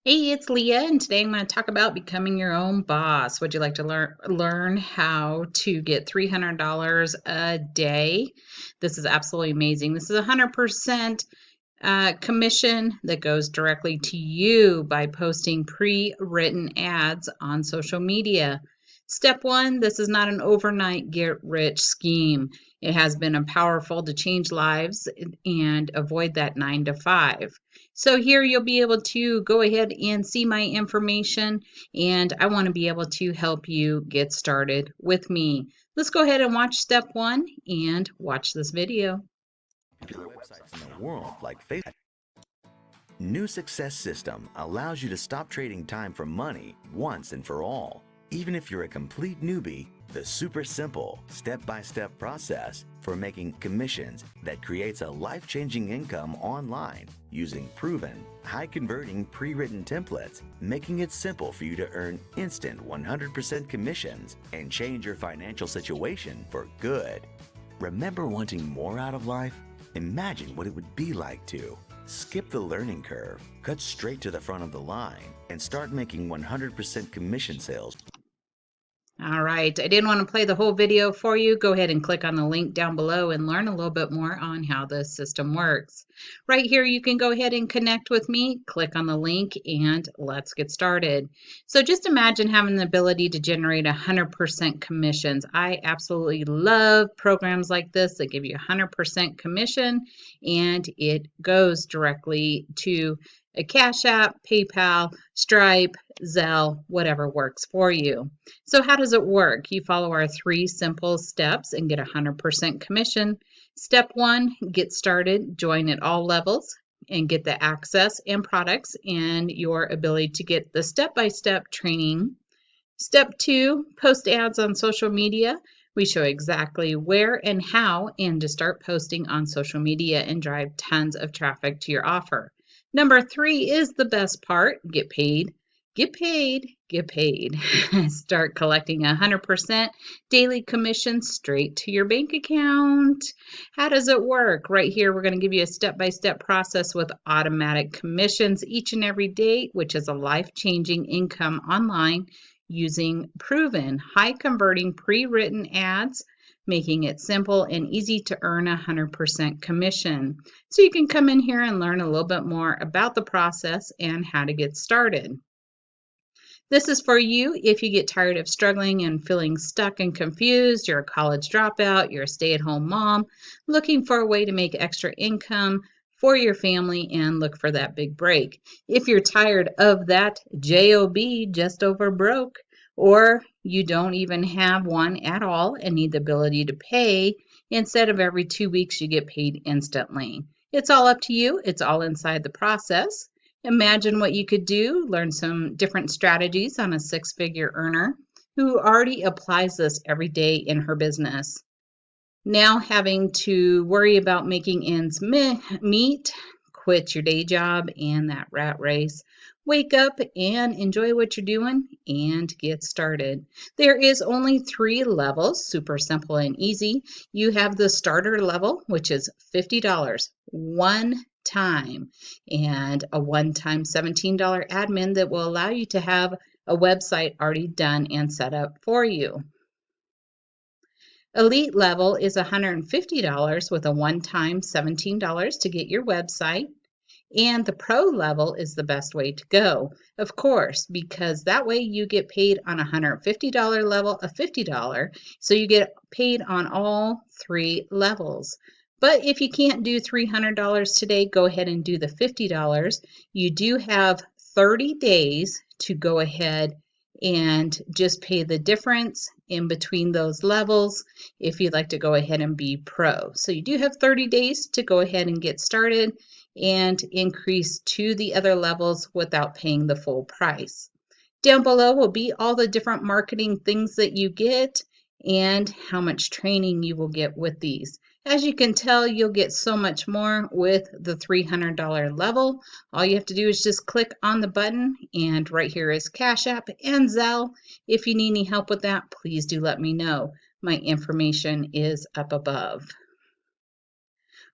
Hey, it's Leah, and today I'm going to talk about becoming your own boss. Would you like to learn how to get $300 a day? This is absolutely amazing. This is 100% commission that goes directly to you by posting pre-written ads on social media. Step one, this is not an overnight get-rich scheme. It has been powerful to change lives and avoid that 9 to 5. So here you'll be able to go ahead and see my information, and I want to be able to help you get started with me. Let's go ahead and watch step one and watch this video. Websites in the world like Facebook. New Success System allows you to stop trading time for money once and for all. Even if you're a complete newbie, the super simple step-by-step process for making commissions that creates a life-changing income online using proven, high-converting pre-written templates, making it simple for you to earn instant 100% commissions and change your financial situation for good. Remember wanting more out of life? Imagine what it would be like to skip the learning curve, cut straight to the front of the line, and start making 100% commission sales. All right, I didn't want to play the whole video for you. Go ahead and click on the link down below and learn a little bit more on how this system works. Right here, you can go ahead and connect with me. Click on the link and let's get started. So just imagine having the ability to generate 100% commissions. I absolutely love programs like this that give you 100% commission, and it goes directly to a Cash App, PayPal, Stripe, Zelle, whatever works for you. So how does it work? You follow our 3 simple steps and get 100% commission. Step 1, get started, join at all levels, and get the access and products and your ability to get the step-by-step training. Step 2, post ads on social media. We show exactly where and how and to start posting on social media and drive tons of traffic to your offer. Number 3 is the best part, get paid. Get paid, get paid. Start collecting 100% daily commission straight to your bank account. How does it work? Right here, we're going to give you a step-by-step process with automatic commissions each and every day, which is a life-changing income online using proven high-converting pre-written ads, making it simple and easy to earn 100% commission. So you can come in here and learn a little bit more about the process and how to get started. This is for you if you get tired of struggling and feeling stuck and confused. You're a college dropout, you're a stay-at-home mom, looking for a way to make extra income for your family and look for that big break. If you're tired of that job, just over broke, or you don't even have one at all and need the ability to pay, instead of every 2 weeks you get paid instantly. It's all up to you. It's all inside the process. Imagine what you could do, learn some different strategies on a 6-figure earner who already applies this every day in her business. Now having to worry about making ends meet, quit your day job and that rat race. Wake up and enjoy what you're doing and get started. There is only 3 levels, super simple and easy. You have the starter level, which is $50, one time, and a one-time $17 admin that will allow you to have a website already done and set up for you. Elite level is $150 with a one-time $17 to get your website. And the pro level is the best way to go, of course, because that way you get paid on a $150 level, a $50, so you get paid on all 3 levels. But if you can't do $300 today, go ahead and do the $50. You do have 30 days to go ahead and just pay the difference in between those levels if you'd like to go ahead and be pro. So you do have 30 days to go ahead and get started and increase to the other levels without paying the full price. Down below will be all the different marketing things that you get and how much training you will get with these. As you can tell, you'll get so much more with the $300 level. All you have to do is just click on the button, and right here is Cash App and Zelle. If you need any help with that, please do let me know. My information is up above.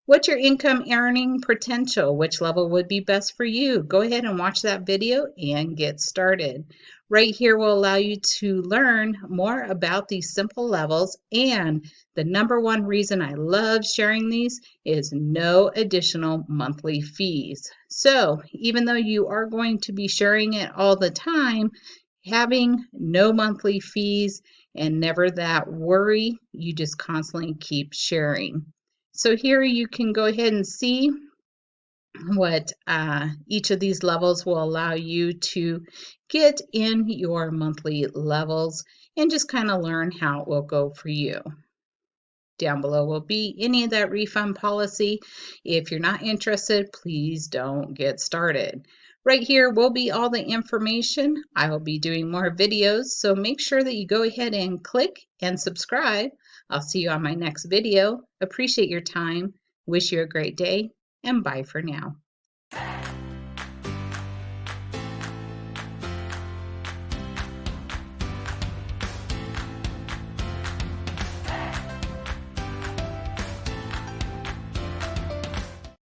What's your income earning potential? Which level would be best for you? Go ahead and watch that video and get started. Right here will allow you to learn more about these simple levels, and the number one reason I love sharing these is no additional monthly fees. So even though you are going to be sharing it all the time, having no monthly fees and never that worry, you just constantly keep sharing. So here you can go ahead and see what each of these levels will allow you to get in your monthly levels and just kind of learn how it will go for you. Down below will be any of that refund policy. If you're not interested, please don't get started. Right here will be all the information. I will be doing more videos, so make sure that you go ahead and click and subscribe. I'll see you on my next video. Appreciate your time. Wish you a great day, and bye for now.